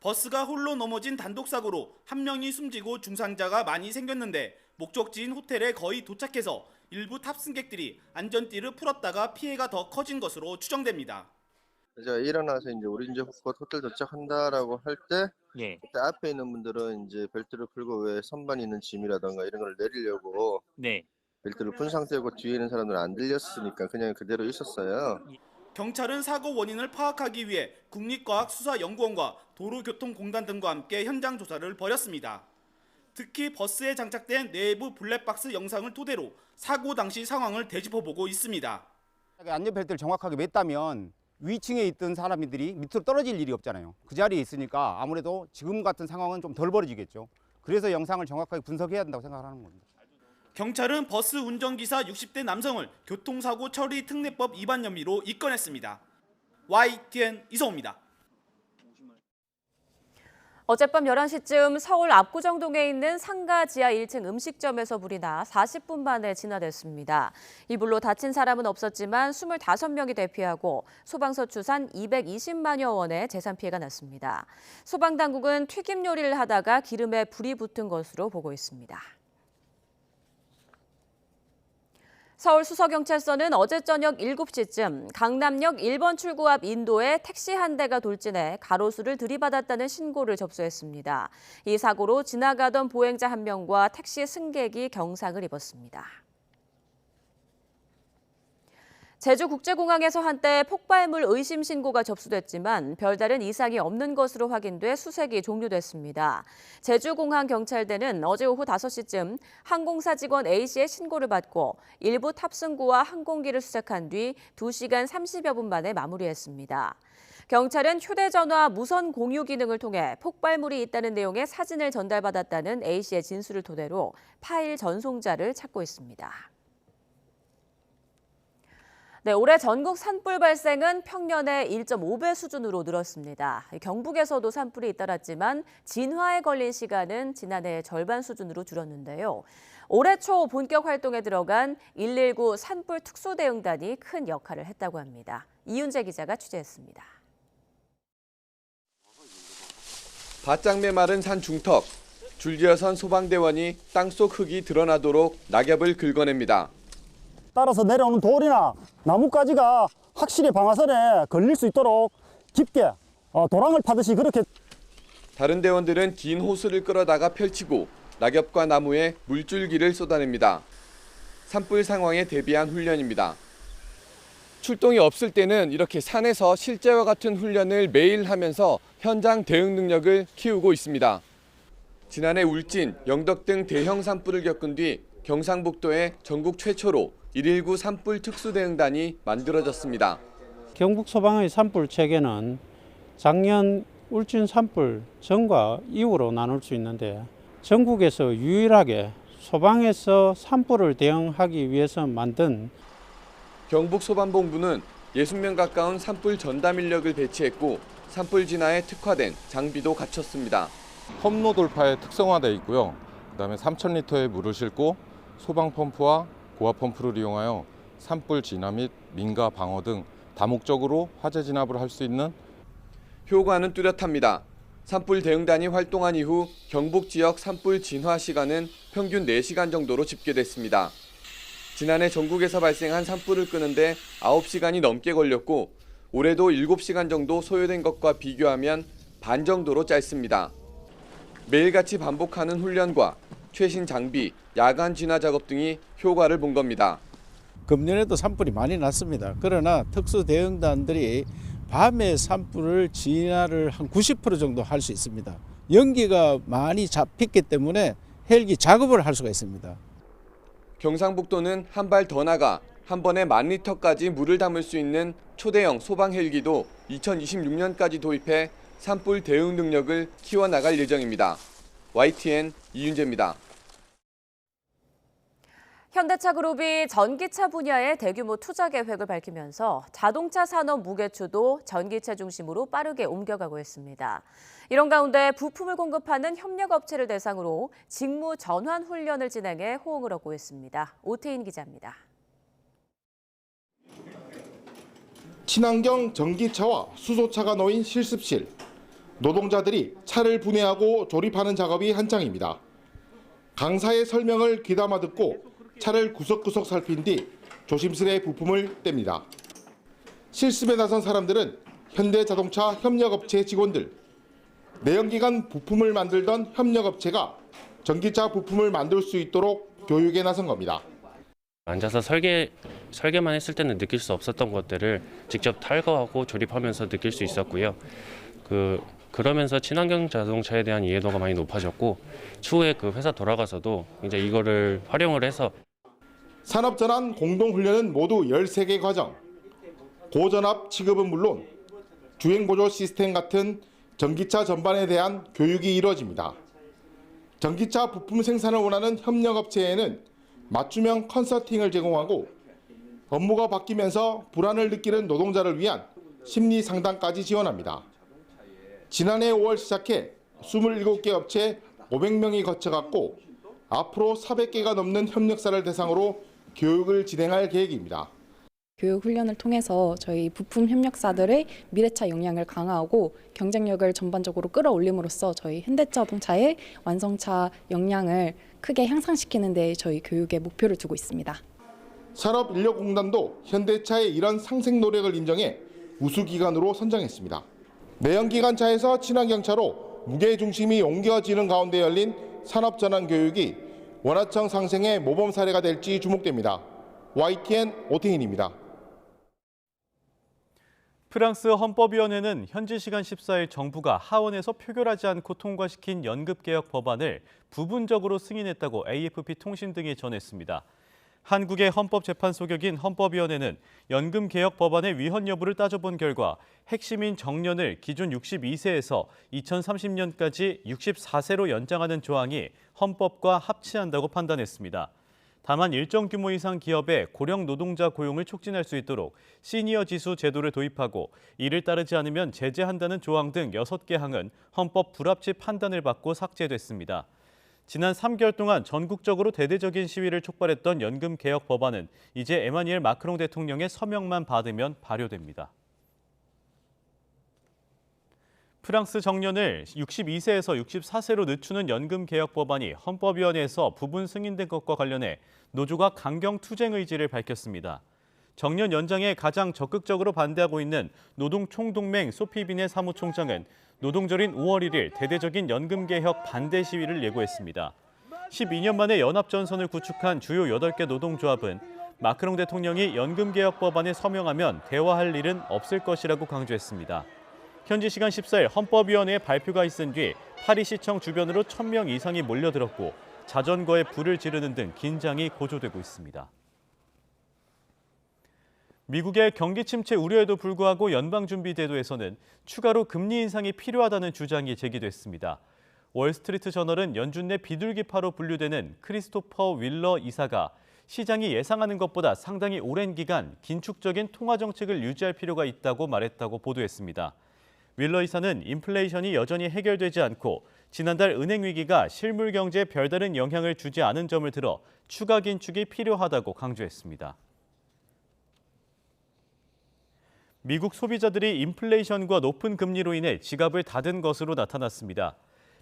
버스가 홀로 넘어진 단독사고로 한 명이 숨지고 중상자가 많이 생겼는데 목적지인 호텔에 거의 도착해서 일부 탑승객들이 안전띠를 풀었다가 피해가 더 커진 것으로 추정됩니다. 제가 일어나서 이제 우리 이제 곧 호텔 도착한다라고 할 때 그때 앞에 있는 분들은 이제 벨트를 풀고 왜 선반에 있는 짐이라던가 이런 걸 내리려고 벨트를 푼 상태고 뒤에 있는 사람들은 안 들렸으니까 그냥 그대로 있었어요. 경찰은 사고 원인을 파악하기 위해 국립과학수사연구원과 도로교통공단 등과 함께 현장 조사를 벌였습니다. 특히 버스에 장착된 내부 블랙박스 영상을 토대로 사고 당시 상황을 되짚어보고 있습니다. 안전벨트를 정확하게 맸다면 위층에 있던 사람들이 밑으로 떨어질 일이 없잖아요. 그 자리에 있으니까 아무래도 지금 같은 상황은 좀 덜 벌어지겠죠. 그래서 영상을 정확하게 분석해야 된다고 생각하는 겁니다. 경찰은 버스 운전기사 60대 남성을 교통사고 처리 특례법 위반 혐의로 입건했습니다. YTN 이성호입니다. 어젯밤 11시쯤 서울 압구정동에 있는 상가 지하 1층 음식점에서 불이 나 40분 만에 진화됐습니다. 이 불로 다친 사람은 없었지만 25명이 대피하고 소방서 추산 220만여 원의 재산 피해가 났습니다. 소방당국은 튀김 요리를 하다가 기름에 불이 붙은 것으로 보고 있습니다. 서울수서경찰서는 어제 저녁 7시쯤 강남역 1번 출구 앞 인도에 택시 한 대가 돌진해 가로수를 들이받았다는 신고를 접수했습니다. 이 사고로 지나가던 보행자 1명과 택시 승객이 경상을 입었습니다. 제주국제공항에서 한때 폭발물 의심 신고가 접수됐지만 별다른 이상이 없는 것으로 확인돼 수색이 종료됐습니다. 제주공항경찰대는 어제 오후 5시쯤 항공사 직원 A씨의 신고를 받고 일부 탑승구와 항공기를 수색한 뒤 2시간 30여 분 만에 마무리했습니다. 경찰은 휴대전화 무선 공유 기능을 통해 폭발물이 있다는 내용의 사진을 전달받았다는 A씨의 진술을 토대로 파일 전송자를 찾고 있습니다. 네, 올해 전국 산불 발생은 평년의 1.5배 수준으로 늘었습니다. 경북에서도 산불이 잇따랐지만 진화에 걸린 시간은 지난해의 절반 수준으로 줄었는데요. 올해 초 본격 활동에 들어간 119 산불 특수대응단이 큰 역할을 했다고 합니다. 이윤재 기자가 취재했습니다. 바짝 메마른 산 중턱, 줄지어선 소방대원이 땅속 흙이 드러나도록 낙엽을 긁어냅니다. 따라서 내려오는 돌이나 나뭇가지가 확실히 방아선에 걸릴 수 있도록 깊게 도랑을 파듯이 그렇게. 다른 대원들은 긴 호스를 끌어다가 펼치고 낙엽과 나무에 물줄기를 쏟아냅니다. 산불 상황에 대비한 훈련입니다. 출동이 없을 때는 이렇게 산에서 실제와 같은 훈련을 매일 하면서 현장 대응 능력을 키우고 있습니다. 지난해 울진, 영덕 등 대형 산불을 겪은 뒤 경상북도에 전국 최초로 119 산불 특수대응단이 만들어졌습니다. 경북 소방의 산불 체계는 작년 울진 산불 전과 이후로 나눌 수 있는데 전국에서 유일하게 소방에서 산불을 대응하기 위해서 만든 경북소방본부는 60명 가까운 산불 전담 인력을 배치했고 산불 진화에 특화된 장비도 갖췄습니다. 험로 돌파에 특성화되어 있고요. 그다음에 3,000리터의 물을 싣고 소방 펌프와 고압 펌프를 이용하여 산불 진화 및 민가 방어 등 다목적으로 화재 진압을 할 수 있는. 효과는 뚜렷합니다. 산불 대응단이 활동한 이후 경북 지역 산불 진화 시간은 평균 4시간 정도로 집계됐습니다. 지난해 전국에서 발생한 산불을 끄는데 9시간이 넘게 걸렸고 올해도 7시간 정도 소요된 것과 비교하면 반 정도로 짧습니다. 매일같이 반복하는 훈련과 최신 장비, 야간 진화 작업 등이 효과를 본 겁니다. 금년에도 산불이 많이 났습니다. 그러나 특수대응단들이 밤에 산불을 진화를 한 90% 정도 할 수 있습니다. 연기가 많이 잡혔기 때문에 헬기 작업을 할 수가 있습니다. 경상북도는 한 발 더 나가 한 번에 10,000리터까지 물을 담을 수 있는 초대형 소방 헬기도 2026년까지 도입해 산불 대응 능력을 키워나갈 예정입니다. YTN 이윤재입니다. 현대차 그룹이 전기차 분야의 대규모 투자 계획을 밝히면서 자동차 산업 무게추도 전기차 중심으로 빠르게 옮겨가고 있습니다. 이런 가운데 부품을 공급하는 협력업체를 대상으로 직무 전환 훈련을 진행해 호응을 얻고 있습니다. 오태인 기자입니다. 친환경 전기차와 수소차가 놓인 실습실. 노동자들이 차를 분해하고 조립하는 작업이 한창입니다. 강사의 설명을 귀담아 듣고 차를 구석구석 살핀 뒤 조심스레 부품을 뗍니다. 실습에 나선 사람들은 현대자동차 협력업체 직원들. 내연기관 부품을 만들던 협력업체가 전기차 부품을 만들 수 있도록 교육에 나선 겁니다. 앉아서 설계만 했을 때는 느낄 수 없었던 것들을 직접 탈거하고 조립하면서 느낄 수 있었고요. 그러면서 친환경 자동차에 대한 이해도가 많이 높아졌고 추후에 회사 돌아가서도 이제 이거를 활용을 해서 산업전환 공동훈련은 모두 13개 과정. 고전압 취급은 물론 주행보조 시스템 같은 전기차 전반에 대한 교육이 이루어집니다. 전기차 부품 생산을 원하는 협력업체에는 맞춤형 컨설팅을 제공하고 업무가 바뀌면서 불안을 느끼는 노동자를 위한 심리 상담까지 지원합니다. 지난해 5월 시작해 27개 업체 500명이 거쳐갔고 앞으로 400개가 넘는 협력사를 대상으로 교육을 진행할 계획입니다. 교육 훈련을 통해서 저희 부품 협력사들의 미래차 역량을 강화하고 경쟁력을 전반적으로 끌어올림으로써 저희 현대자동차의 완성차 역량을 크게 향상시키는 데 저희 교육에 목표를 두고 있습니다. 산업인력공단도 현대차의 이런 상생 노력을 인정해 우수기관으로 선정했습니다. 내연기관차에서 친환경차로 무게 중심이 옮겨지는 가운데 열린 산업전환 교육이 원화청 상생의 모범 사례가 될지 주목됩니다. YTN 오태인입니다. 프랑스 헌법위원회는 현지 시간 14일 정부가 하원에서 표결하지 않고 통과시킨 연금개혁 법안을 부분적으로 승인했다고 AFP 통신 등이 전했습니다. 한국의 헌법재판소 격인 헌법위원회는 연금개혁 법안의 위헌 여부를 따져본 결과 핵심인 정년을 기존 62세에서 2030년까지 64세로 연장하는 조항이 헌법과 합치한다고 판단했습니다. 다만 일정 규모 이상 기업의 고령 노동자 고용을 촉진할 수 있도록 시니어 지수 제도를 도입하고 이를 따르지 않으면 제재한다는 조항 등 6개 항은 헌법 불합치 판단을 받고 삭제됐습니다. 지난 3개월 동안 전국적으로 대대적인 시위를 촉발했던 연금 개혁 법안은 이제 에마뉘엘 마크롱 대통령의 서명만 받으면 발효됩니다. 프랑스 정년을 62세에서 64세로 늦추는 연금 개혁 법안이 헌법위원회에서 부분 승인된 것과 관련해 노조가 강경 투쟁 의지를 밝혔습니다. 정년 연장에 가장 적극적으로 반대하고 있는 노동총동맹 소피빈의 사무총장은 노동절인 5월 1일 대대적인 연금 개혁 반대 시위를 예고했습니다. 12년 만에 연합전선을 구축한 주요 8개 노동조합은 마크롱 대통령이 연금 개혁 법안에 서명하면 대화할 일은 없을 것이라고 강조했습니다. 현지 시간 14일 헌법위원회에 발표가 있은 뒤 파리시청 주변으로 1,000명 이상이 몰려들었고 자전거에 불을 지르는 등 긴장이 고조되고 있습니다. 미국의 경기 침체 우려에도 불구하고 연방준비제도에서는 추가로 금리 인상이 필요하다는 주장이 제기됐습니다. 월스트리트 저널은 연준 내 비둘기파로 분류되는 크리스토퍼 윌러 이사가 시장이 예상하는 것보다 상당히 오랜 기간 긴축적인 통화 정책을 유지할 필요가 있다고 말했다고 보도했습니다. 윌러 이사는 인플레이션이 여전히 해결되지 않고 지난달 은행 위기가 실물 경제에 별다른 영향을 주지 않은 점을 들어 추가 긴축이 필요하다고 강조했습니다. 미국 소비자들이 인플레이션과 높은 금리로 인해 지갑을 닫은 것으로 나타났습니다.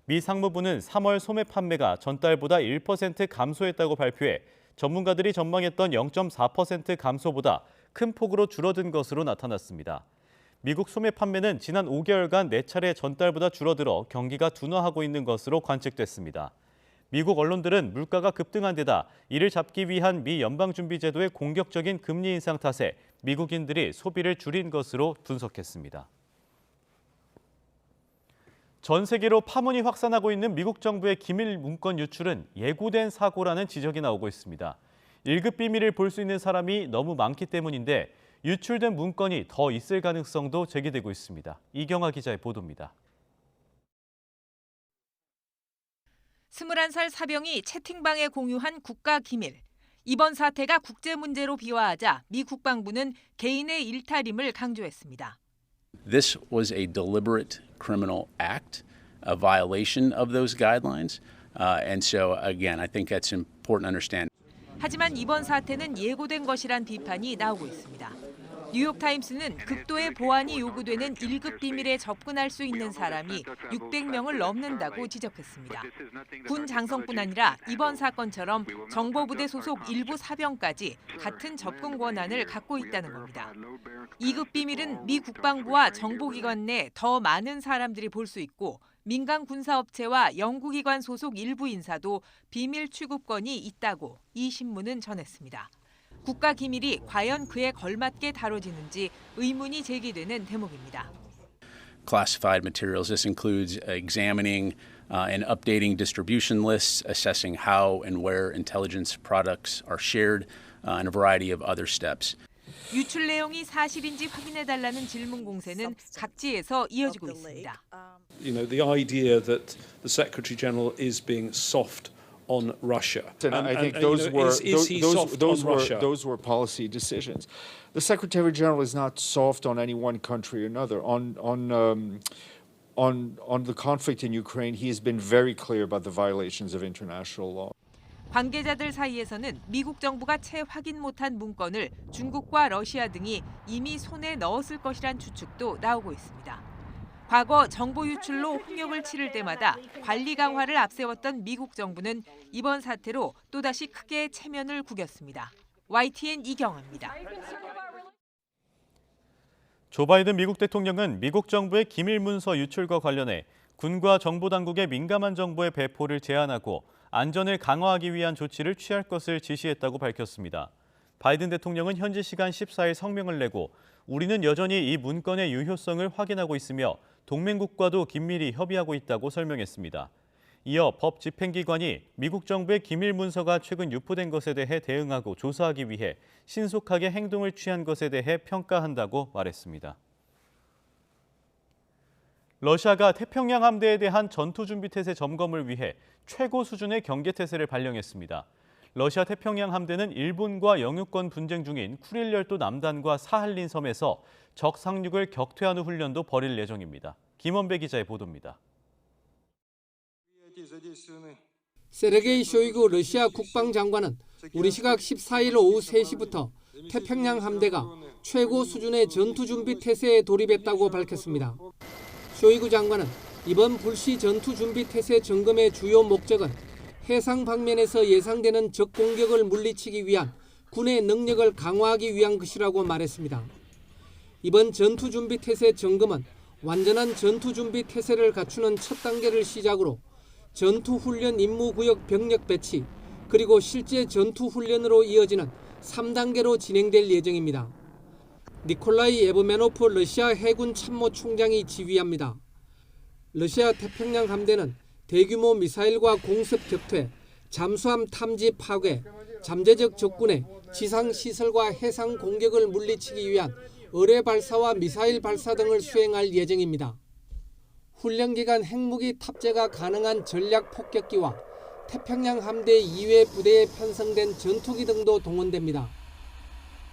미 상무부는 3월 소매 판매가 전달보다 1% 감소했다고 발표해 전문가들이 전망했던 0.4% 감소보다 큰 폭으로 줄어든 것으로 나타났습니다. 미국 소매 판매는 지난 5개월간 4차례 전달보다 줄어들어 경기가 둔화하고 있는 것으로 관측됐습니다. 미국 언론들은 물가가 급등한 데다 이를 잡기 위한 미 연방준비제도의 공격적인 금리 인상 탓에 미국인들이 소비를 줄인 것으로 분석했습니다. 전 세계로 파문이 확산하고 있는 미국 정부의 기밀 문건 유출은 예고된 사고라는 지적이 나오고 있습니다. 1급 비밀을 볼 수 있는 사람이 너무 많기 때문인데 유출된 문건이 더 있을 가능성도 제기되고 있습니다. 이경아 기자의 보도입니다. 21살 사병이 채팅방에 공유한 국가 기밀. 이번 사태가 국제 문제로 비화하자 미 국방부는 개인의 일탈임을 강조했습니다. This was a deliberate criminal act, a violation of those guidelines, and so again, I think that's important to understand. 하지만 이번 사태는 예고된 것이란 비판이 나오고 있습니다. 뉴욕타임스는 극도의 보안이 요구되는 1급 비밀에 접근할 수 있는 사람이 600명을 넘는다고 지적했습니다. 군 장성뿐 아니라 이번 사건처럼 정보부대 소속 일부 사병까지 같은 접근 권한을 갖고 있다는 겁니다. 2급 비밀은 미 국방부와 정보기관 내 더 많은 사람들이 볼 수 있고 민간 군사업체와 연구기관 소속 일부 인사도 비밀 취급권이 있다고 이 신문은 전했습니다. 국가 기밀이 과연 그에 걸맞게 다뤄지는지 의문이 제기되는 대목입니다. Classified materials. This includes examining and updating distribution lists, assessing how and where intelligence products are shared, and a variety of other steps. 유출 내용이 사실인지 확인해달라는 질문 공세는 각지에서 이어지고 있습니다. You know, the idea that the Secretary General is being soft on Russia. And I think those were policy decisions. The Secretary General is not soft on any one country or another. On the conflict in Ukraine, he has been very clear about the violations of international law. 관계자들 사이에서는 미국 정부가 채 확인 못한 문건을 중국과 러시아 등이 이미 손에 넣었을 것이란 추측도 나오고 있습니다. 과거 정보 유출로 홍역을 치를 때마다 관리 강화를 앞세웠던 미국 정부는 이번 사태로 또다시 크게 체면을 구겼습니다. YTN 이경아입니다. 조 바이든 미국 대통령은 미국 정부의 기밀 문서 유출과 관련해 군과 정보당국의 민감한 정보의 배포를 제한하고 안전을 강화하기 위한 조치를 취할 것을 지시했다고 밝혔습니다. 바이든 대통령은 현지 시간 14일 성명을 내고 우리는 여전히 이 문건의 유효성을 확인하고 있으며 동맹국과도 긴밀히 협의하고 있다고 설명했습니다. 이어 법 집행기관이 미국 정부의 기밀 문서가 최근 유포된 것에 대해 대응하고 조사하기 위해 신속하게 행동을 취한 것에 대해 평가한다고 말했습니다. 러시아가 태평양 함대에 대한 전투 준비 태세 점검을 위해 최고 수준의 경계 태세를 발령했습니다. 러시아 태평양 함대는 일본과 영유권 분쟁 중인 쿠릴 열도 남단과 사할린 섬에서 적 상륙을 격퇴하는 훈련도 벌일 예정입니다. 김원배 기자의 보도입니다. 세르게이 쇼이구 러시아 국방장관은 우리 시각 14일 오후 3시부터 태평양 함대가 최고 수준의 전투 준비 태세에 돌입했다고 밝혔습니다. 쇼이구 장관은 이번 불시 전투 준비 태세 점검의 주요 목적은 해상 방면에서 예상되는 적 공격을 물리치기 위한 군의 능력을 강화하기 위한 것이라고 말했습니다. 이번 전투 준비 태세 점검은 완전한 전투 준비 태세를 갖추는 첫 단계를 시작으로 전투 훈련 임무 구역 병력 배치, 그리고 실제 전투 훈련으로 이어지는 3단계로 진행될 예정입니다. 니콜라이 예브메노프 러시아 해군 참모총장이 지휘합니다. 러시아 태평양 함대는 대규모 미사일과 공습 격퇴, 잠수함 탐지 파괴, 잠재적 적군의 지상 시설과 해상 공격을 물리치기 위한 어뢰 발사와 미사일 발사 등을 수행할 예정입니다. 훈련 기간 핵무기 탑재가 가능한 전략 폭격기와 태평양 함대 2회 부대에 편성된 전투기 등도 동원됩니다.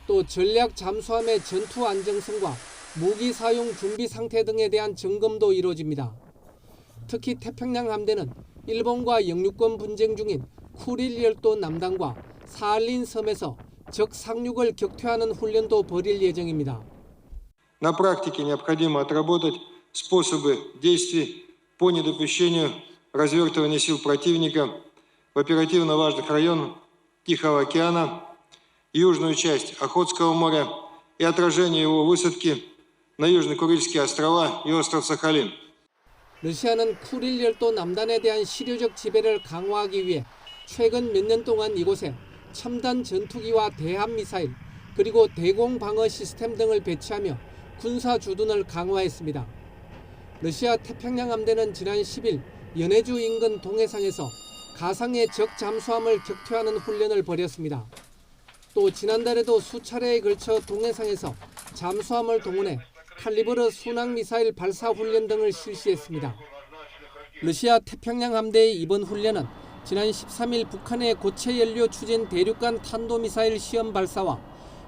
또 전략 잠수함의 전투 안정성과 무기 사용 준비 상태 등에 대한 점검도 이루어집니다. 특히 태평양 함대는 일본과 영유권 분쟁 중인 쿠릴 열도 남단과 사할린 섬에서 적 상륙을 격퇴하는 훈련도 벌일 예정입니다. На практике необходимо отработать способы действий по недопущению развертывания сил противника в оперативно важных районах Тихого океана, южную часть Охотского моря и отражение его высадки на Южно-Курильские острова и остров Сахалин. 러시아는 쿠릴 열도 남단에 대한 실효적 지배를 강화하기 위해 최근 몇 년 동안 이곳에 첨단 전투기와 대함 미사일, 그리고 대공 방어 시스템 등을 배치하며 군사 주둔을 강화했습니다. 러시아 태평양 함대는 지난 10일 연해주 인근 동해상에서 가상의 적 잠수함을 격퇴하는 훈련을 벌였습니다. 또 지난달에도 수차례에 걸쳐 동해상에서 잠수함을 동원해 칼리버르 순항 미사일 발사 훈련 등을 실시했습니다. 러시아 태평양 함대의 이번 훈련은 지난 13일 북한의 고체 연료 추진 대륙간 탄도미사일 시험 발사와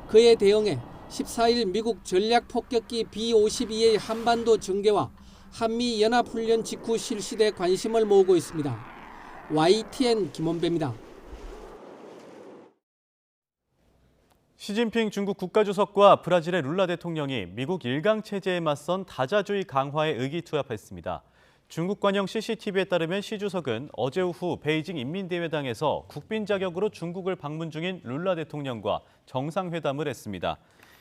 그에 대응해 14일 미국 전략 폭격기 B-52의 한반도 전개와 한미 연합훈련 직후 실시돼 관심을 모으고 있습니다. YTN 김원배입니다. 시진핑 중국 국가주석과 브라질의 룰라 대통령이 미국 일강 체제에 맞선 다자주의 강화에 의기투합했습니다. 중국 관영 CCTV에 따르면 시 주석은 어제 오후 베이징 인민대회당에서 국빈 자격으로 중국을 방문 중인 룰라 대통령과 정상회담을 했습니다.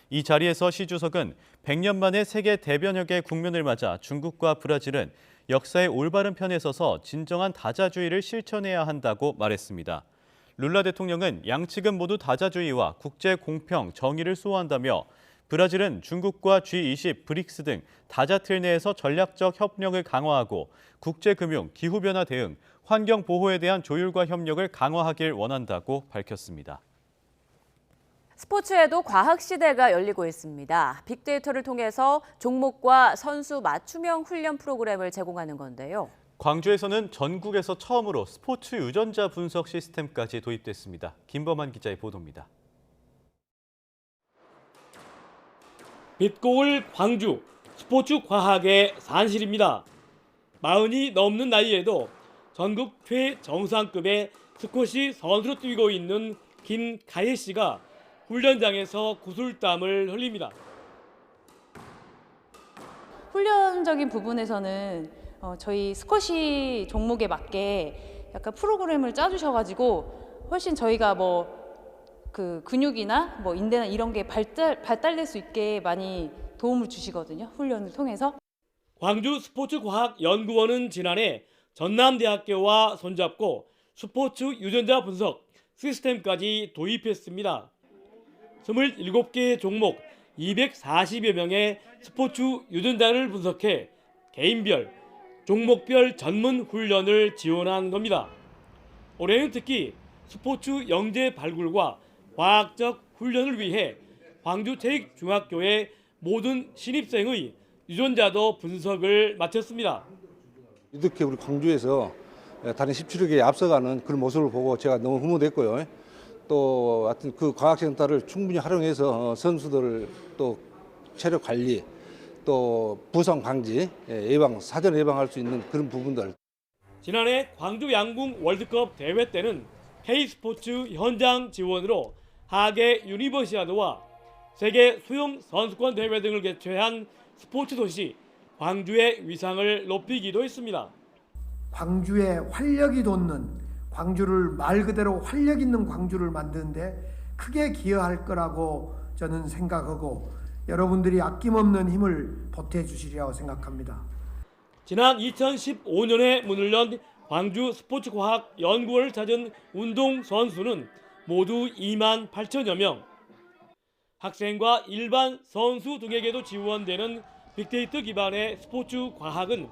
이 자리에서 시 주석은 100년 만에 세계 대변혁의 국면을 맞아 중국과 브라질은 역사의 올바른 편에 서서 진정한 다자주의를 실천해야 한다고 말했습니다. 룰라 대통령은 양측은 모두 다자주의와 국제 공평, 정의를 수호한다며 브라질은 중국과 G20, 브릭스 등 다자틀 내에서 전략적 협력을 강화하고 국제금융, 기후변화 대응, 환경 보호에 대한 조율과 협력을 강화하길 원한다고 밝혔습니다. 스포츠에도 과학 시대가 열리고 있습니다. 빅데이터를 통해서 종목과 선수 맞춤형 훈련 프로그램을 제공하는 건데요. 광주에서는 전국에서 처음으로 스포츠 유전자 분석 시스템까지 도입됐습니다. 김범한 기자의 보도입니다. 빛고울 광주 스포츠 과학의 산실입니다. 40이 넘는 나이에도 전국 최정상급의 스쿼시 선수로 뛰고 있는 김가혜 씨가 훈련장에서 구슬땀을 흘립니다. 훈련적인 부분에서는 저희 스쿼시 종목에 맞게 약간 프로그램을 짜주셔가지고 훨씬 저희가 그 근육이나 인대나 이런 게 발달될 수 있게 많이 도움을 주시거든요. 훈련을 통해서. 광주 스포츠과학연구원은 지난해 전남대학교와 손잡고 스포츠 유전자 분석 시스템까지 도입했습니다. 27개의 종목 240여 명의 스포츠 유전자를 분석해 개인별, 종목별 전문 훈련을 지원한 겁니다. 올해는 특히 스포츠 영재 발굴과 과학적 훈련을 위해 광주체육중학교의 모든 신입생의 유전자도 분석을 마쳤습니다. 이렇게 우리 광주에서 다른 17개에 앞서가는 그런 모습을 보고 제가 너무 후무됐고요. 또 하여튼 그 과학센터를 충분히 활용해서 선수들 또 체력 관리 또 부상 방지 사전 예방할 수 있는 그런 부분들. 지난해 광주 양궁 월드컵 대회 때는 K스포츠 현장 지원으로 하계 유니버시아드와 세계 수영 선수권 대회 등을 개최한 스포츠 도시 광주의 위상을 높이기도 했습니다. 광주에 활력이 돋는 광주를 말 그대로 활력 있는 광주를 만드는데 크게 기여할 거라고 저는 생각하고 여러분들이 아낌없는 힘을 보태주시리라고 생각합니다. 지난 2015년에 문을 연 광주 스포츠과학연구원을 찾은 운동선수는 모두 2만 8천여 명. 학생과 일반 선수 등에게도 지원되는 빅데이터 기반의 스포츠 과학은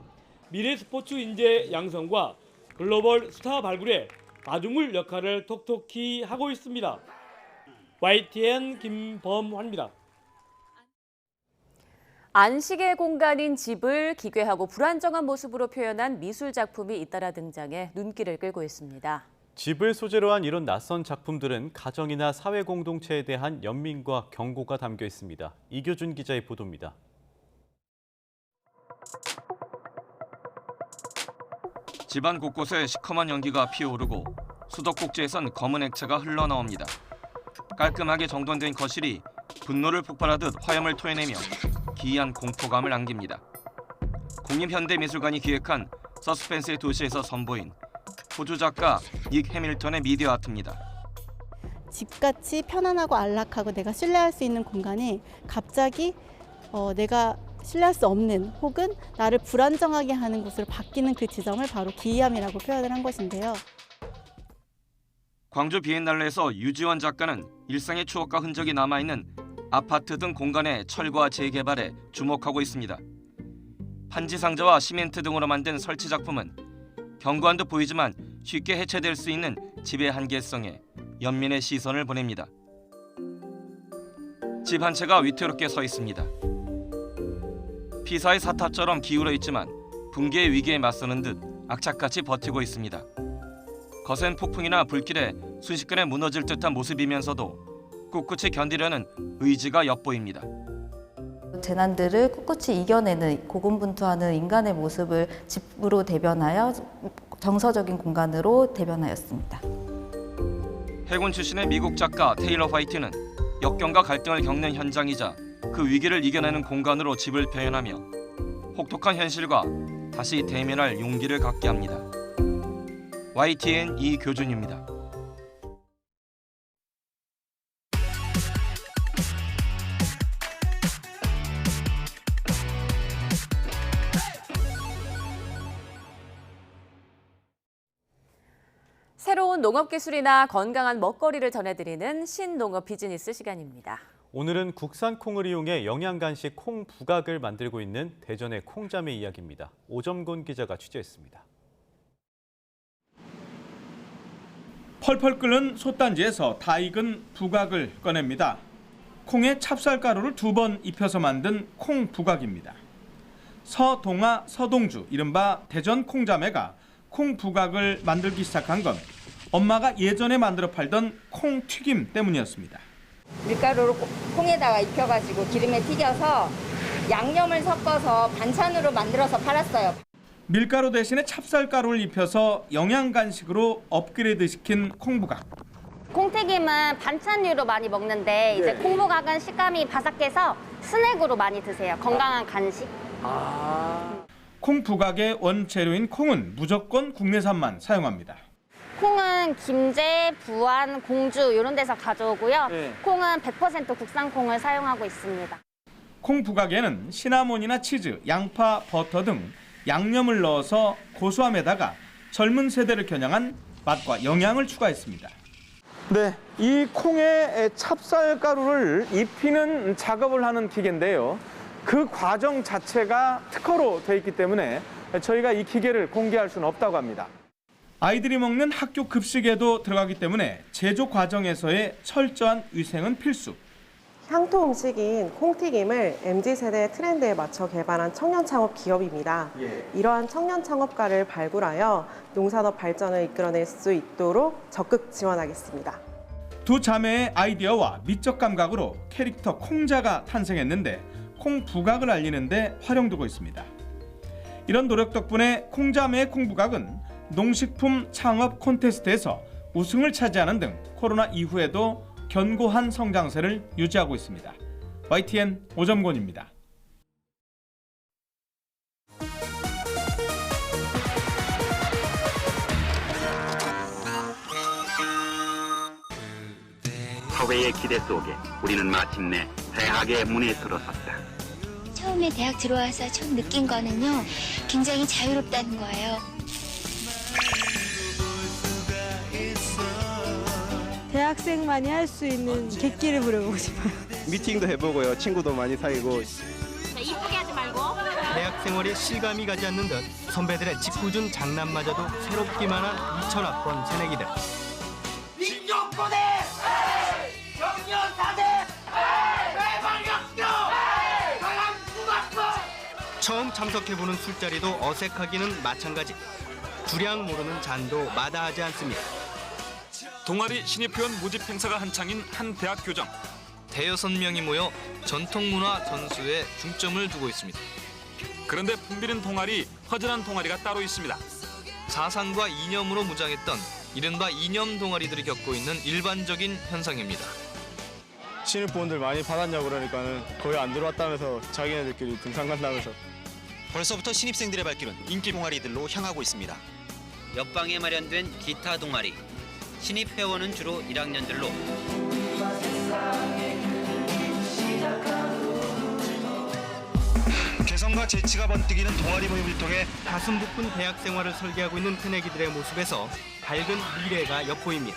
미래 스포츠 인재 양성과 글로벌 스타 발굴에 마중물 역할을 톡톡히 하고 있습니다. YTN 김범환입니다. 안식의 공간인 집을 기괴하고 불안정한 모습으로 표현한 미술 작품이 잇따라 등장해 눈길을 끌고 있습니다. 집을 소재로 한 이런 낯선 작품들은 가정이나 사회 공동체에 대한 연민과 경고가 담겨 있습니다. 이교준 기자의 보도입니다. 집안 곳곳에 시커먼 연기가 피어오르고 수도꼭지에선 검은 액체가 흘러나옵니다. 깔끔하게 정돈된 거실이 분노를 폭발하듯 화염을 토해내며 기이한 공포감을 안깁니다. 국립현대미술관이 기획한 서스펜스의 도시에서 선보인 호주 작가 닉 해밀턴의 미디어 아트입니다. 집같이 편안하고 안락하고 내가 신뢰할 수 있는 공간이 갑자기 내가 신뢰할 수 없는 혹은 나를 불안정하게 하는 곳으로 바뀌는 그 지점을 바로 기이함이라고 표현을 한 것인데요. 광주 비엔날레에서 유지원 작가는 일상의 추억과 흔적이 남아있는 아파트 등 공간의 철거 재개발에 주목하고 있습니다. 판지 상자와 시멘트 등으로 만든 설치 작품은 견고한 듯 보이지만 쉽게 해체될 수 있는 집의 한계성에 연민의 시선을 보냅니다. 집 한 채가 위태롭게 서 있습니다. 피사의 사탑처럼 기울어 있지만 붕괴의 위기에 맞서는 듯 악착같이 버티고 있습니다. 거센 폭풍이나 불길에 순식간에 무너질 듯한 모습이면서도 꿋꿋이 견디려는 의지가 엿보입니다. 재난들을 꿋꿋이 이겨내는 고군분투하는 인간의 모습을 집으로 대변하여 정서적인 공간으로 대변하였습니다. 해군 출신의 미국 작가 테일러 화이트는 역경과 갈등을 겪는 현장이자 그 위기를 이겨내는 공간으로 집을 표현하며 혹독한 현실과 다시 대면할 용기를 갖게 합니다. YTN 이교준입니다. 새로운 농업기술이나 건강한 먹거리를 전해드리는 신농업 비즈니스 시간입니다. 오늘은 국산 콩을 이용해 영양간식 콩 부각을 만들고 있는 대전의 콩자매 이야기입니다. 오점곤 기자가 취재했습니다. 펄펄 끓는 솥단지에서 다 익은 부각을 꺼냅니다. 콩에 찹쌀가루를 2번 입혀서 만든 콩 부각입니다. 서동아, 서동주, 이른바 대전 콩자매가 콩 부각을 만들기 시작한 건 엄마가 예전에 만들어 팔던 콩 튀김 때문이었습니다. 밀가루를 콩에다가 익혀가지고 기름에 튀겨서 양념을 섞어서 반찬으로 만들어서 팔았어요. 밀가루 대신에 찹쌀가루를 입혀서 영양간식으로 업그레이드 시킨 콩부각. 콩튀김은 반찬류로 많이 먹는데 이제 콩부각은 식감이 바삭해서 스낵으로 많이 드세요. 건강한 간식. 콩부각의 원재료인 콩은 무조건 국내산만 사용합니다. 콩은 김제, 부안, 공주 이런 데서 가져오고요. 콩은 100% 국산 콩을 사용하고 있습니다. 콩부각에는 시나몬이나 치즈, 양파, 버터 등 양념을 넣어서 고소함에다가 젊은 세대를 겨냥한 맛과 영양을 추가했습니다. 네, 이 콩에 찹쌀가루를 입히는 작업을 하는 기계인데요. 그 과정 자체가 특허로 돼 있기 때문에 저희가 이 기계를 공개할 수는 없다고 합니다. 아이들이 먹는 학교 급식에도 들어가기 때문에 제조 과정에서의 철저한 위생은 필수. 향토 음식인 콩튀김을 MZ세대 트렌드에 맞춰 개발한 청년 창업 기업입니다. 이러한 청년 창업가를 발굴하여 농산업 발전을 이끌어낼 수 있도록 적극 지원하겠습니다. 두 자매의 아이디어와 미적 감각으로 캐릭터 콩자가 탄생했는데 콩부각을 알리는 데 활용되고 있습니다. 이런 노력 덕분에 콩자매의 콩부각은 농식품 창업 콘테스트에서 우승을 차지하는 등 코로나 이후에도 견고한 성장세를 유지하고 있습니다. YTN 오점곤입니다. 사회의 기대 속에 우리는 마침내 대학의 문에 들어섰다. 처음에 대학 들어와서 처음 느낀 거는요, 굉장히 자유롭다는 거예요. 대학생만이 할 수 있는 객기를 부려보고 싶어요. 미팅도 해보고요. 친구도 많이 사귀고. 이쁘게 하지 말고. 대학 생활에 실감이 가지 않는 듯 선배들의 짓궂은 장난마저도 새롭기만 한 2000학번 새내기들. 민족부대! 경련사대! 외방역교! 강함국악부! 처음 참석해보는 술자리도 어색하기는 마찬가지. 주량 모르는 잔도 마다하지 않습니다. 동아리 신입회원 모집 행사가 한창인 한 대학 교정. 대여섯 명이 모여 전통문화 전수에 중점을 두고 있습니다. 그런데 풍비는 동아리, 허전한 동아리가 따로 있습니다. 사상과 이념으로 무장했던 이른바 이념 동아리들이 겪고 있는 일반적인 현상입니다. 신입부원들 많이 받았냐고 그러니까는 거의 안 들어왔다면서 자기네들끼리 등산 간다면서. 벌써부터 신입생들의 발길은 인기 동아리들로 향하고 있습니다. 옆방에 마련된 기타 동아리. 신입 회원은 주로 1학년들로 개성과 재치가 번뜩이는 동아리 모임을 통해 가슴 부푼 대학 생활을 설계하고 있는 새내기들의 모습에서 밝은 미래가 엿보입니다.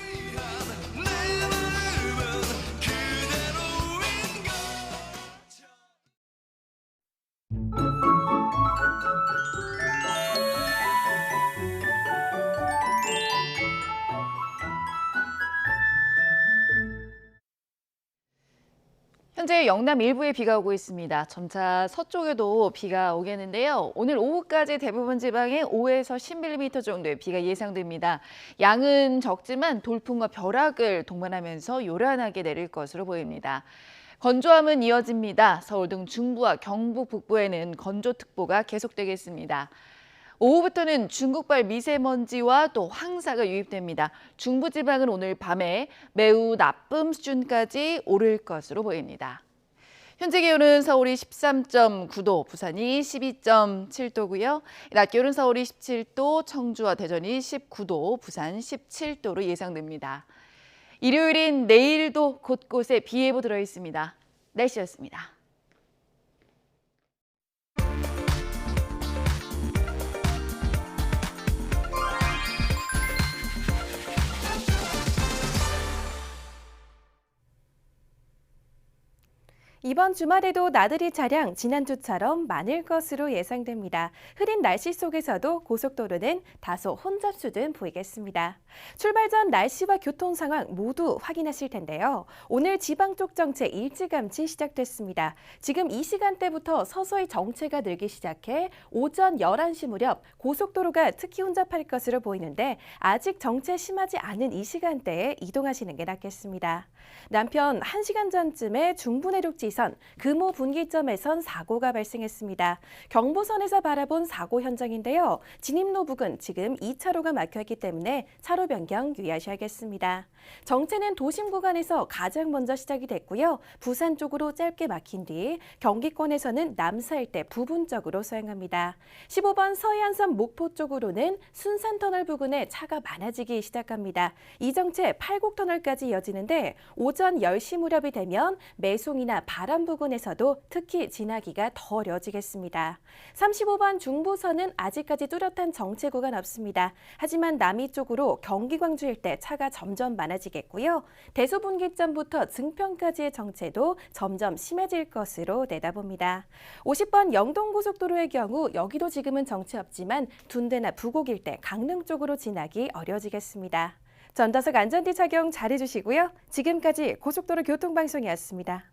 현재 영남 일부에 비가 오고 있습니다. 점차 서쪽에도 비가 오겠는데요. 오늘 오후까지 대부분 지방에 5에서 10mm 정도의 비가 예상됩니다. 양은 적지만 돌풍과 벼락을 동반하면서 요란하게 내릴 것으로 보입니다. 건조함은 이어집니다. 서울 등 중부와 경북 북부에는 건조특보가 계속되겠습니다. 오후부터는 중국발 미세먼지와 또 황사가 유입됩니다. 중부지방은 오늘 밤에 매우 나쁨 수준까지 오를 것으로 보입니다. 현재 기온은 서울이 13.9도, 부산이 12.7도고요. 낮 기온은 서울이 17도, 청주와 대전이 19도, 부산 17도로 예상됩니다. 일요일인 내일도 곳곳에 비 예보 들어 있습니다. 날씨였습니다. 이번 주말에도 나들이 차량 지난주처럼 많을 것으로 예상됩니다. 흐린 날씨 속에서도 고속도로는 다소 혼잡수준 보이겠습니다. 출발 전 날씨와 교통 상황 모두 확인하실 텐데요. 오늘 지방 쪽 정체 일찌감치 시작됐습니다. 지금 이 시간대부터 서서히 정체가 늘기 시작해 오전 11시 무렵 고속도로가 특히 혼잡할 것으로 보이는데 아직 정체 심하지 않은 이 시간대에 이동하시는 게 낫겠습니다. 남편 1시간 전쯤에 중부내륙지선 금호 분기점에선 사고가 발생했습니다. 경부선에서 바라본 사고 현장인데요. 진입로 부근 지금 2차로가 막혀있기 때문에 차로 변경 유의하셔야겠습니다. 정체는 도심 구간에서 가장 먼저 시작이 됐고요. 부산 쪽으로 짧게 막힌 뒤 경기권에서는 남사 일대 부분적으로 소행합니다. 15번 서해안선 목포 쪽으로는 순산터널 부근에 차가 많아지기 시작합니다. 이 정체 팔곡터널까지 이어지는데 오전 10시 무렵이 되면 매송이나 바람 부근에서도 특히 지나기가 더 어려워지겠습니다. 35번 중부선은 아직까지 뚜렷한 정체 구간 없습니다. 하지만 남이 쪽으로 경기 광주 일대 차가 점점 많아지겠고요. 대소분기점부터 증평까지의 정체도 점점 심해질 것으로 내다봅니다. 50번 영동고속도로의 경우 여기도 지금은 정체 없지만 둔대나 부곡 일대 강릉 쪽으로 지나기 어려워지겠습니다. 전좌석 안전띠 착용 잘해주시고요. 지금까지 고속도로 교통방송이었습니다.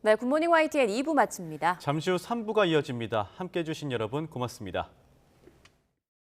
네, 굿모닝 YTN 2부 마칩니다. 잠시 후 3부가 이어집니다. 함께해 주신 여러분 고맙습니다.